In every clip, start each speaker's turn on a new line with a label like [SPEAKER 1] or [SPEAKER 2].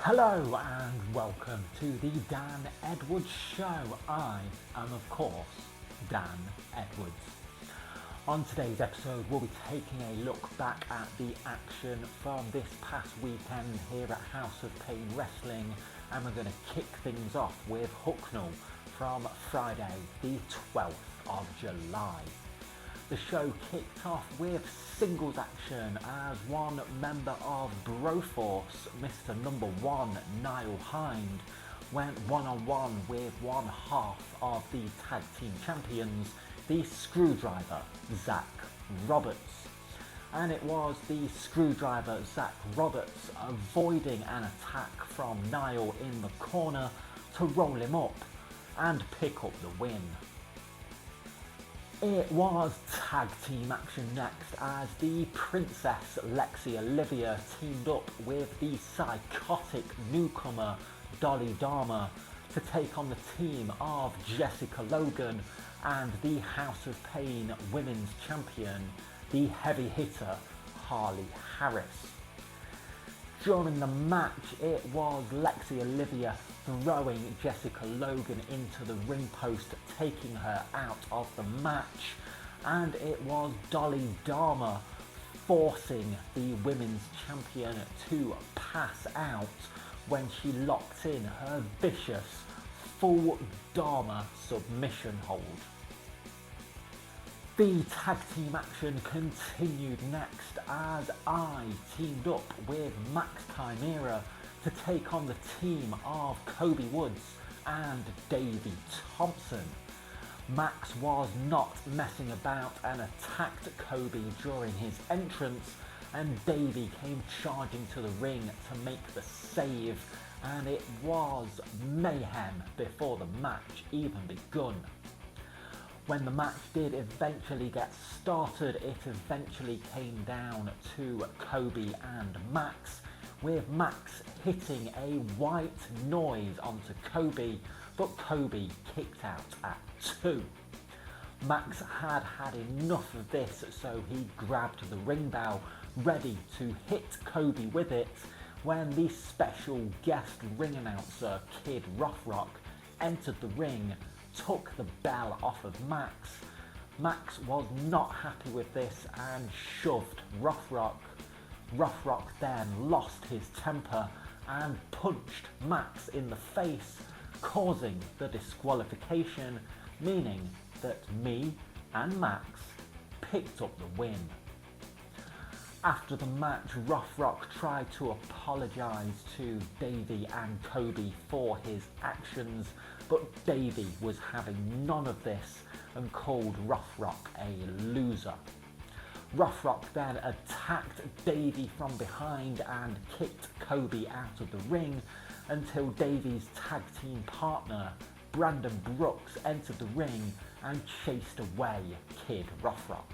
[SPEAKER 1] Hello and welcome to the Dan Edwards Show. I am, of course, Dan Edwards. On today's episode, we'll be taking a look back at the action from this past weekend here at House of Pain Wrestling, and we're going to kick things off with Hucknall from Friday, the 12th of July. The show kicked off with singles action as one member of Broforce, Mr. Number 1, Niall Hind, went one-on-one with one half of the tag team champions, the Screwdriver, Zach Roberts. And it was the Screwdriver, Zach Roberts, avoiding an attack from Niall in the corner to roll him up and pick up the win. It was tag team action next as the Princess Lexi Olivia teamed up with the psychotic newcomer Dolly Dharma to take on the team of Jessica Logan and the House of Pain Women's Champion, the heavy hitter Harley Harris. During the match, it was Lexi Olivia throwing Jessica Logan into the ring post, taking her out of the match, and it was Dolly Dharma forcing the women's champion to pass out when she locked in her vicious full Dharma submission hold. The tag team action continued next as I teamed up with Max Chimera to take on the team of Kobe Woods and Davey Thompson. Max was not messing about and attacked Kobe during his entrance, and Davey came charging to the ring to make the save, and it was mayhem before the match even begun. When the match did eventually get started, it eventually came down to Kobe and Max, with Max hitting a white noise onto Kobe, but Kobe kicked out at 2. Max had had enough of this, so he grabbed the ring bell, ready to hit Kobe with it, when the special guest ring announcer, Kid Rothrock, entered the ring, took the bell off of Max. Max was not happy with this and shoved Rothrock. Rothrock then lost his temper and punched Max in the face, causing the disqualification, meaning that me and Max picked up the win. After the match, Rothrock tried to apologise to Davey and Kobe for his actions, but Davey was having none of this and called Rothrock a loser. Rothrock then attacked Davey from behind and kicked Kobe out of the ring until Davey's tag team partner, Brandon Brooks, entered the ring and chased away Kid Rothrock.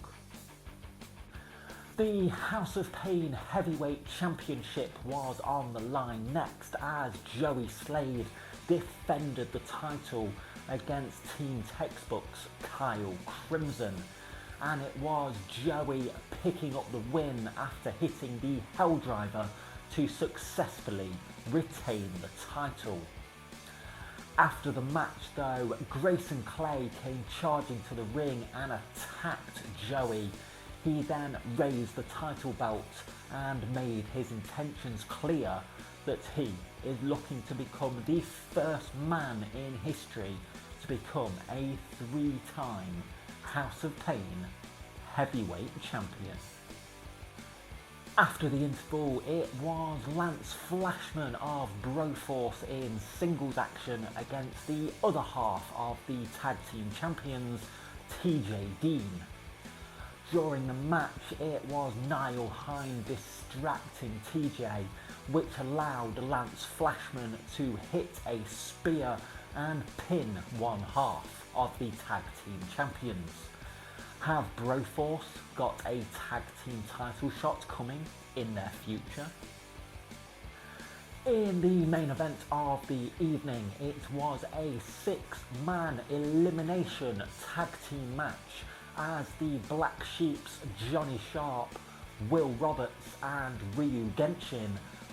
[SPEAKER 1] The House of Pain Heavyweight Championship was on the line next as Joey Slade defended the title against Team Textbook's Kyle Crimson, and it was Joey picking up the win after hitting the Helldriver to successfully retain the title. After the match though, Grayson Clay came charging to the ring and attacked Joey. He then raised the title belt and made his intentions clear that he is looking to become the first man in history to become a 3-time House of Pain heavyweight champion. After the interval, it was Lance Flashman of Broforce in singles action against the other half of the tag team champions, TJ Dean. During the match, it was Niall Hind distracting TJ, which allowed Lance Flashman to hit a spear and pin one half of the tag team champions. Have Broforce got a tag team title shot coming in their future? In the main event of the evening, it was a 6-man elimination tag team match as the Black Sheep's Johnny Sharp, Will Roberts and Ryu Genshin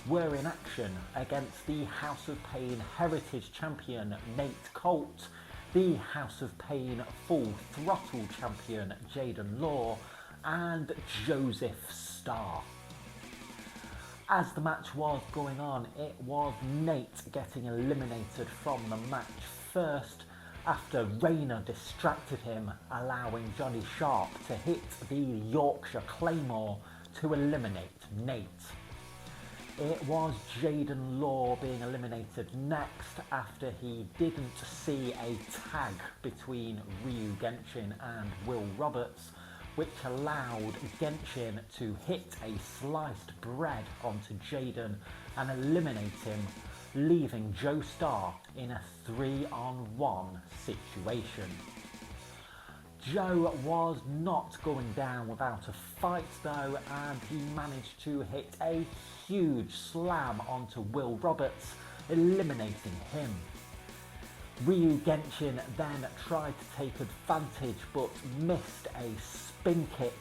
[SPEAKER 1] were in action against the House of Pain Heritage Champion Nate Colt, the House of Pain Full Throttle Champion Jaden Law, and Joseph Starr. As the match was going on, it was Nate getting eliminated from the match first after Rayner distracted him, allowing Johnny Sharp to hit the Yorkshire Claymore to eliminate Nate. It was Jaden Law being eliminated next after he didn't see a tag between Ryu Genshin and Will Roberts, which allowed Genshin to hit a sliced bread onto Jaden and eliminate him, leaving Joe Starr in a 3-on-1 situation. Joe was not going down without a fight though, and he managed to hit a huge slam onto Will Roberts, eliminating him. Ryu Genshin then tried to take advantage but missed a spin kick,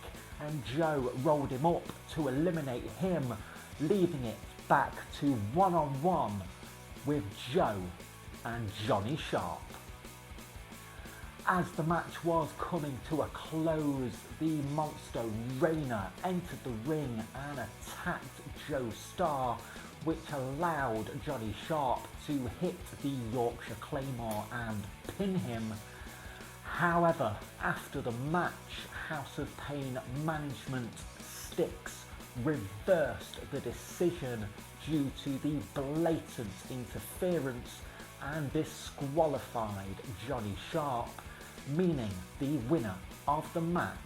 [SPEAKER 1] and Joe rolled him up to eliminate him, leaving it back to 1-on-1 with Joe and Johnny Sharp. As the match was coming to a close, the monster Rayner entered the ring and attacked Joe Starr, which allowed Johnny Sharp to hit the Yorkshire Claymore and pin him. However, after the match, House of Pain management Styx reversed the decision due to the blatant interference and disqualified Johnny Sharp, meaning the winner of the match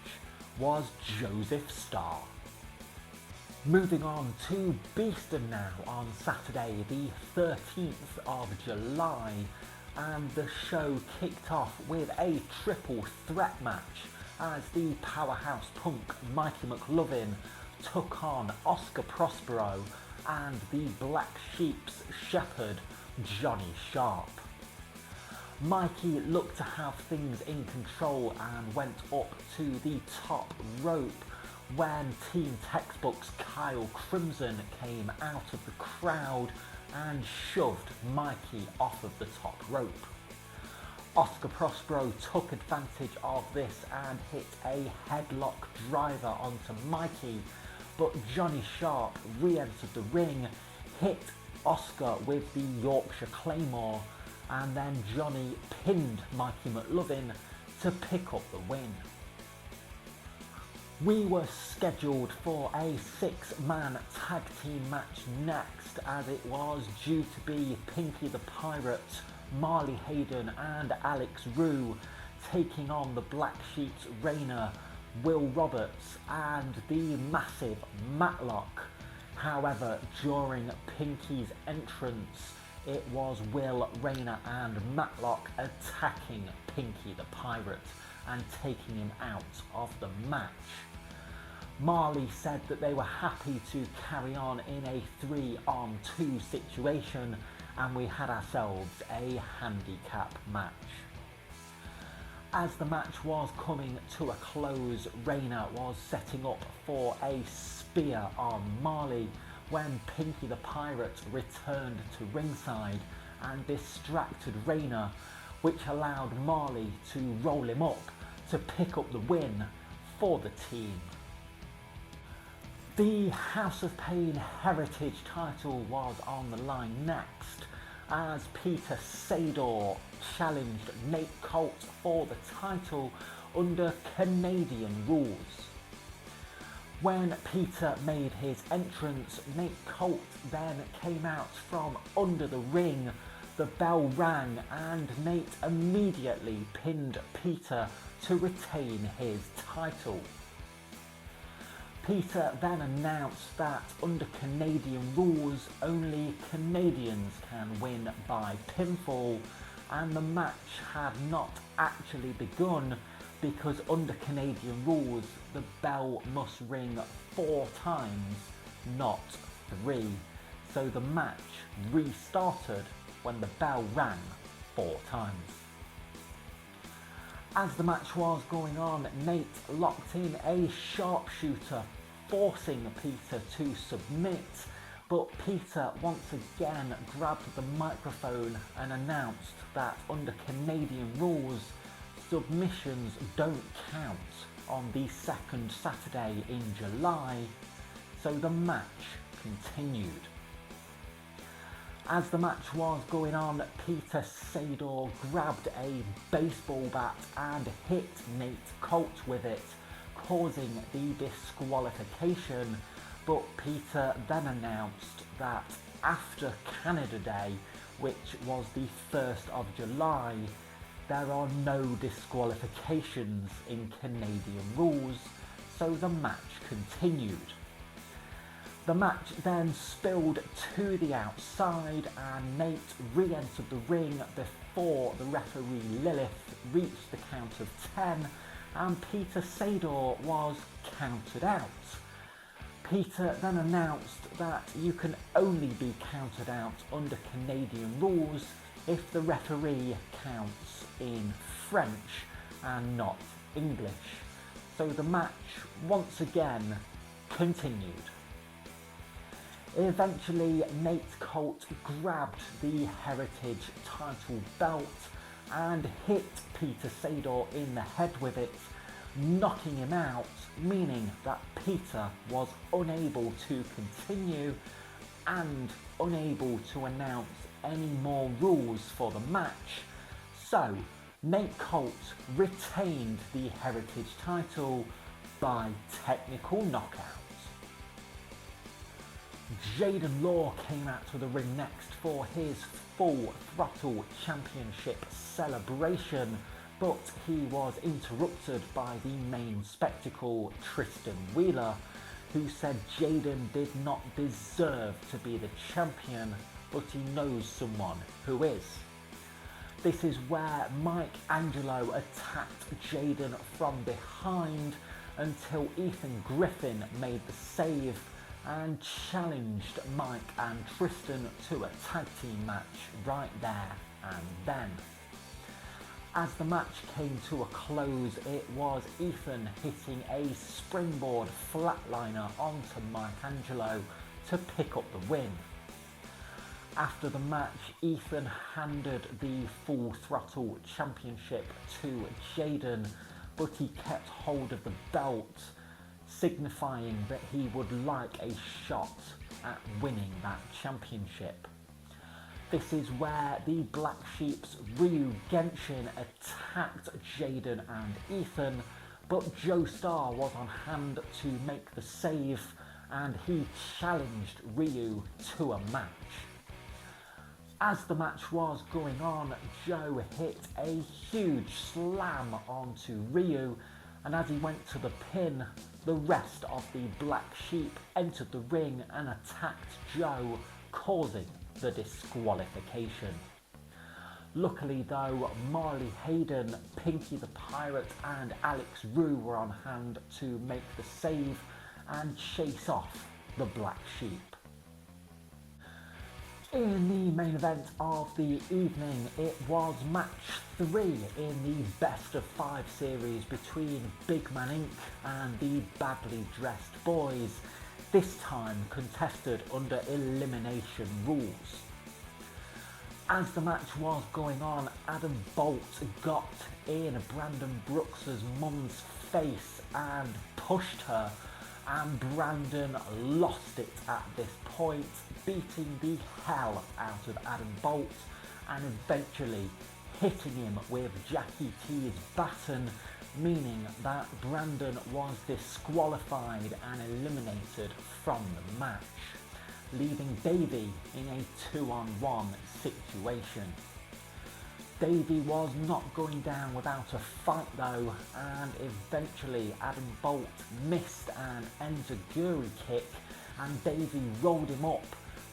[SPEAKER 1] was Joseph Starr. Moving on to Beeston now on Saturday the 13th of July, and the show kicked off with a triple threat match as the powerhouse punk Mikey McLovin took on Oscar Prospero and the Black Sheep's shepherd Johnny Sharp. Mikey looked to have things in control and went up to the top rope when Team Textbook's Kyle Crimson came out of the crowd and shoved Mikey off of the top rope. Oscar Prospero took advantage of this and hit a headlock driver onto Mikey, but Johnny Sharp re-entered the ring, hit Oscar with the Yorkshire Claymore, and then Johnny pinned Mikey McLovin to pick up the win. We were scheduled for a 6-man tag team match next, as it was due to be Pinky the Pirate, Marley Hayden and Alex Rue taking on the Black Sheep's Rayner, Will Roberts and the massive Matlock. However, during Pinky's entrance, it was Will, Rayner and Matlock attacking Pinky the Pirate and taking him out of the match. Marley said that they were happy to carry on in a 3-on-2 situation, and we had ourselves a handicap match. As the match was coming to a close, Rayner was setting up for a spear on Marley when Pinky the Pirate returned to ringside and distracted Rayner, which allowed Marley to roll him up to pick up the win for the team. The House of Pain Heritage title was on the line next, as Peter Sador challenged Nate Colt for the title under Canadian rules. When Peter made his entrance, Nate Colt then came out from under the ring. The bell rang and Nate immediately pinned Peter to retain his title. Peter then announced that under Canadian rules, only Canadians can win by pinfall, and the match had not actually begun because under Canadian rules, the bell must ring 4 times, not 3. So the match restarted when the bell rang 4 times. As the match was going on, Nate locked in a sharpshooter, forcing Peter to submit, but Peter once again grabbed the microphone and announced that under Canadian rules, submissions don't count on the second Saturday in July, so the match continued. As the match was going on, Peter Sador grabbed a baseball bat and hit Nate Colt with it, causing the disqualification, but Peter then announced that after Canada Day, which was the 1st of July, there are no disqualifications in Canadian rules, so the match continued. The match then spilled to the outside and Nate re-entered the ring before the referee Lilith reached the count of 10 and Peter Sador was counted out. Peter then announced that you can only be counted out under Canadian rules if the referee counts in French and not English. So the match once again continued. Eventually, Nate Colt grabbed the Heritage title belt and hit Peter Sador in the head with it, knocking him out, meaning that Peter was unable to continue and unable to announce any more rules for the match. So, Nate Colt retained the Heritage title by technical knockout. Jaden Law came out to the ring next for his Full Throttle Championship celebration, but he was interrupted by the main spectacle, Tristan Wheeler, who said Jaden did not deserve to be the champion, but he knows someone who is. This is where Mike Angelo attacked Jaden from behind until Ethan Griffin made the save and challenged Mike and Tristan to a tag team match right there and then. As the match came to a close, it was Ethan hitting a springboard flatliner onto Mike Angelo to pick up the win. After the match, Ethan handed the Full Throttle Championship to Jaden, but he kept hold of the belt, signifying that he would like a shot at winning that championship. This is where the Black Sheep's Ryu Genshin attacked Jaden and Ethan, but Joe Starr was on hand to make the save and he challenged Ryu to a match. As the match was going on, Joe hit a huge slam onto Ryu, and as he went to the pin, the rest of the Black Sheep entered the ring and attacked Joe, causing the disqualification. Luckily though, Marley Hayden, Pinky the Pirate and Alex Rue were on hand to make the save and chase off the Black Sheep. In the main event of the evening, it was match 3 in the best of 5 series between Big Man Inc. and the Badly Dressed Boys, this time contested under elimination rules. As the match was going on, Adam Bolt got in Brandon Brooks' mum's face and pushed her, and Brandon lost it at this point, beating the hell out of Adam Bolt and eventually hitting him with Jackie T's baton, meaning that Brandon was disqualified and eliminated from the match, leaving Davey in a 2-on-1 situation. Davey was not going down without a fight though, and eventually Adam Bolt missed an enziguri kick and Davey rolled him up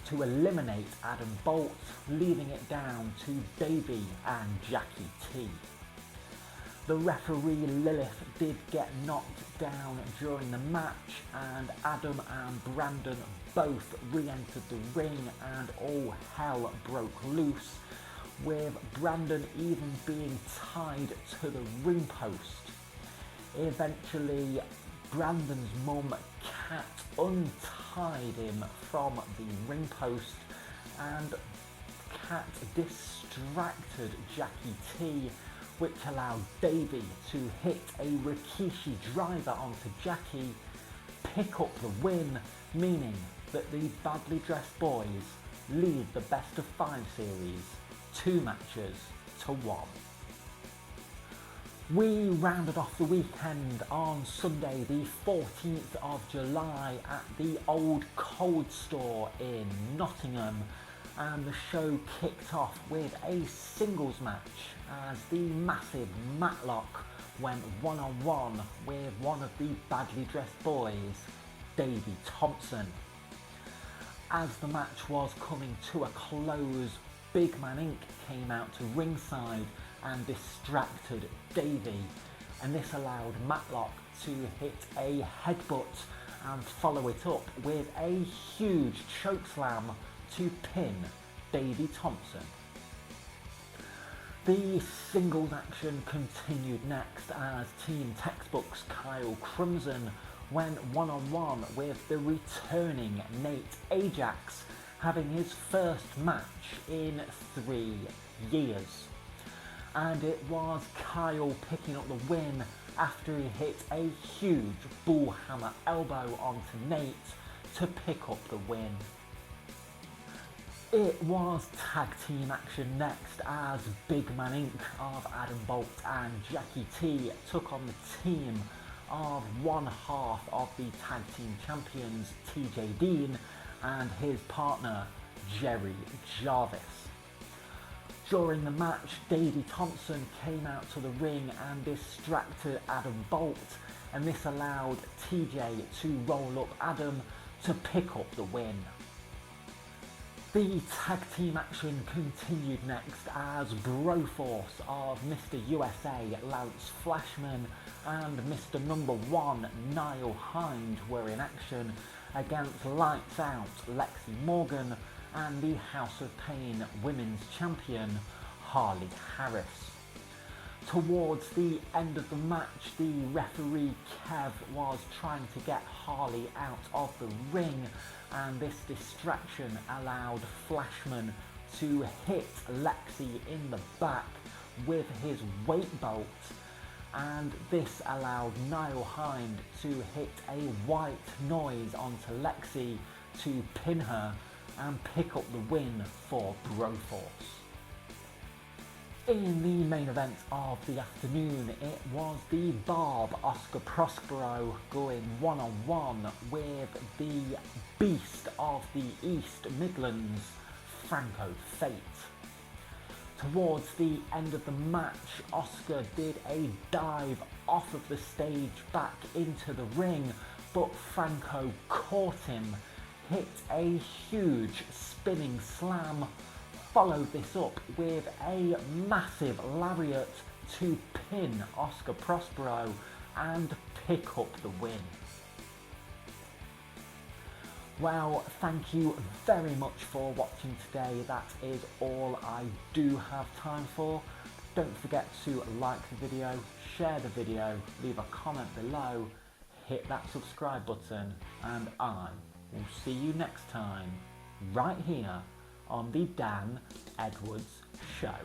[SPEAKER 1] to eliminate Adam Bolt, leaving it down to Davey and Jackie T. The referee Lilith did get knocked down during the match, and Adam and Brandon both re-entered the ring and all hell broke loose, with Brandon even being tied to the ring post. Eventually, Brandon's mum, Kat, untied him from the ring post, and Kat distracted Jackie T, which allowed Davey to hit a Rikishi driver onto Jackie, pick up the win, meaning that the Badly Dressed Boys lead the best of 5 series 2 matches to 1. We rounded off the weekend on Sunday the 14th of July at the Old Cold Store in Nottingham, and the show kicked off with a singles match as the massive Matlock went one-on-one with one of the Badly Dressed Boys, Davey Thompson. As the match was coming to a close, Big Man Inc. came out to ringside and distracted Davey, and this allowed Matlock to hit a headbutt and follow it up with a huge chokeslam to pin Davey Thompson. The singles action continued next as Team Textbook's Kyle Crimson went one-on-one with the returning Nate Ajax, having his first match in 3 years. And it was Kyle picking up the win after he hit a huge bullhammer elbow onto Nate to pick up the win. It was tag team action next as Big Man Inc. of Adam Bolt and Jackie T took on the team of one half of the tag team champions TJ Dean and his partner Jerry Jarvis. During the match, Davey Thompson came out to the ring and distracted Adam Bolt, and this allowed TJ to roll up Adam to pick up the win. The tag team action continued next as Broforce of Mr. USA, Lance Flashman, and Mr. Number 1, Niall Hind were in action against Lights Out, Lexi Morgan, and the House of Pain Women's Champion, Harley Harris. Towards the end of the match, the referee Kev was trying to get Harley out of the ring, and this distraction allowed Flashman to hit Lexi in the back with his weight belt, and this allowed Niall Hind to hit a white noise onto Lexi to pin her and pick up the win for Broforce. In the main event of the afternoon, it was the Barb Oscar Prospero going one-on-one with the Beast of the East Midlands, Franco Fate. Towards the end of the match, Oscar did a dive off of the stage back into the ring, but Franco caught him, hit a huge spinning slam, followed this up with a massive lariat to pin Oscar Prospero and pick up the win. Well, thank you very much for watching today. That is all I do have time for. Don't forget to like the video, share the video, leave a comment below, hit that subscribe button, and I will see you next time, right here on the Dan Edwards Show.